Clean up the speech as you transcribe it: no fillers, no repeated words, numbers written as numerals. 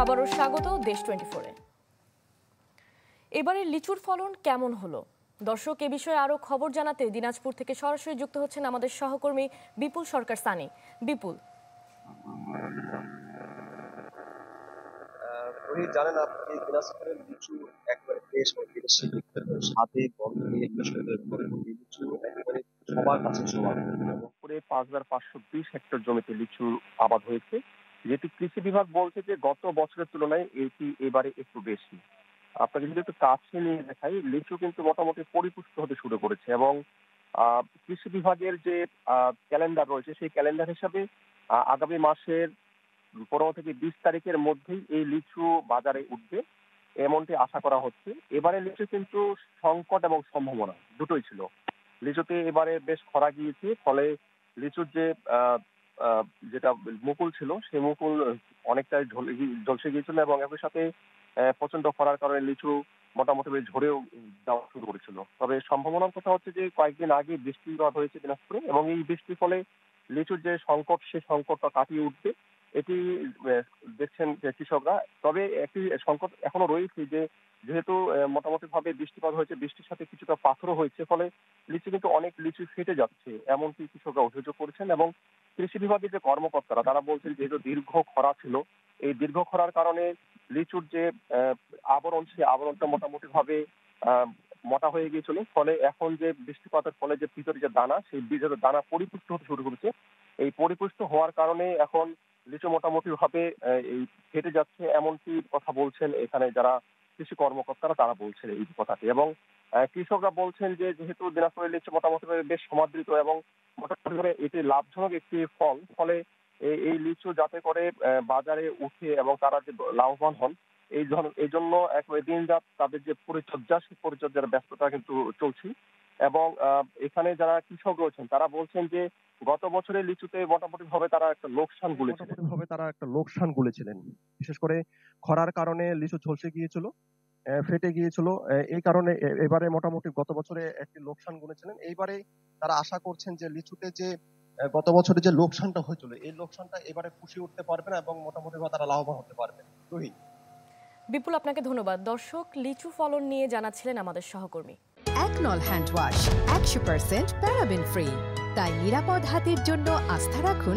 আবারও স্বাগত দেশ 24-এ। এবারে লিচুর ফলন কেমন হলো? দর্শক, এ বিষয়ে আরো খবর জানাতে দিনাজপুর থেকে সরাসরি যুক্ত হচ্ছেন আমাদের সহকর্মী বিপুল সরকার সানি। বিপুল, জানেন আপনি দিনাজপুরের লিচু একবারে বেশ বিদেশি স্বাদে গন্ধে লিচু একেবারে সবার কাছে সবার পুরে 5,520 হেক্টর জমিতে লিচু আবাদ হয়েছে, যেটি কৃষি বিভাগ বলছে যে গত বছরের তুলনায় এটি এবারে একটু বেশি। আপনাকে যদি একটু কাছে নিয়ে দেখাই, লিচু কিন্তু মোটামুটি পরিপুষ্ট হতে শুরু করেছে এবং কৃষি বিভাগের যে ক্যালেন্ডার রয়েছে সেই ক্যালেন্ডার হিসাবে আগামী মাসের 15 থেকে 20 তারিখের মধ্যেই এই লিচু বাজারে উঠবে এমনটি আশা করা হচ্ছে। এবারে লিচু কিন্তু সংকট এবং সম্ভাবনা দুটোই ছিল। লিচুতে এবারে বেশ খরা গিয়েছে, ফলে লিচুর যে যেটা মুকুল ছিল সেই মুকুল অনেকটাই ঝলসে গিয়েছিল এবং একই সাথে প্রচন্ড খরার কারণে লিচু মোটামুটি বেশ ঝরেও যাওয়া শুরু করেছিল। তবে সম্ভাবনার কথা হচ্ছে যে কয়েকদিন আগে বৃষ্টিপাত হয়েছে দিনাজপুরে এবং এই বৃষ্টির ফলে লিচুর যে সংকট সেই সংকটটা কাটিয়ে উঠবে এটি দেখছেন কৃষকরা। তবে একটি সংকট এখনো রয়েছে যে যেহেতু মোটামুটি ভাবে বৃষ্টিপাত হয়েছে, বৃষ্টির সাথে কিছুটা পাথরও হয়েছে, ফলে লিচু কিন্তু অনেক লিচু ফেটে যাচ্ছে এমনকি কৃষকরা অভিযোগ করেছেন। এবং কৃষি বিভাগের যে কর্মকর্তারা তারা বলছেন যেহেতু দীর্ঘ খরা ছিল, এই দীর্ঘ খরার কারণে লিচুর যে আবরণ সেই আবরণটা মোটামুটি ভাবে মোটা হয়ে গিয়েছিল, ফলে এখন যে বৃষ্টিপাতের ফলে যে ভিতরে যে দানা সেই বীজের দানা পরিপুষ্ট হতে শুরু করেছে। এই পরিপুষ্ট হওয়ার কারণে এখন লিচু মোটামুটি ভাবে এই ফেটে যাচ্ছে এমনকি কথা বলছেন এখানে যারা কৃষি কর্মকর্তারা, তারা বলছেন এই কথাটি। এবং কৃষকরা বলছেন যে যেহেতু দিনাজপুরের লিচু মোটামুটি বেশ সমাদৃত এবং মোটামুটি ভাবে এটি লাভজনক একটি ফল, ফলে এই লিচু যাতে করে বাজারে উঠে এবং তারা যে লাভবান হন এই জন্য একেবারে দিনরাত তাদের যে পরিচর্যা সেই পরিচর্যার ব্যস্ততা কিন্তু চলছে। এবং এখানে যারা কৃষক রয়েছেন তারা বলছেন যে গত বছরের লিচুতে মোটামুটি ভাবে তারা একটা লোকসান গুলেছিলেন, বিশেষ করে খরার কারণে লিচু ঝলসে গিয়েছিল, ফেটে গিয়েছিল। এই কারণে এবারে মোটামুটি গত বছরে একটি লোকসান গুনেছিলেন। এইবারে তারা আশা করছেন যে লিচুতে যে গত বছরে যে লোকসানটা হয়েছিল এই লোকসানটা এবারে পুষিয়ে উঠতে পারবে না এবং মোটামুটি তারা লাভবান হতে পারবে। বিপুল, আপনাকে ধন্যবাদ। দর্শক, লিচু ফলন নিয়ে জানাচ্ছিলেন আমাদের সহকর্মী। একনল হ্যান্ড ওয়াশ 100% প্যারাবেন ফ্রি, তাই নিরাপদ হাতের জন্য আস্থা রাখুন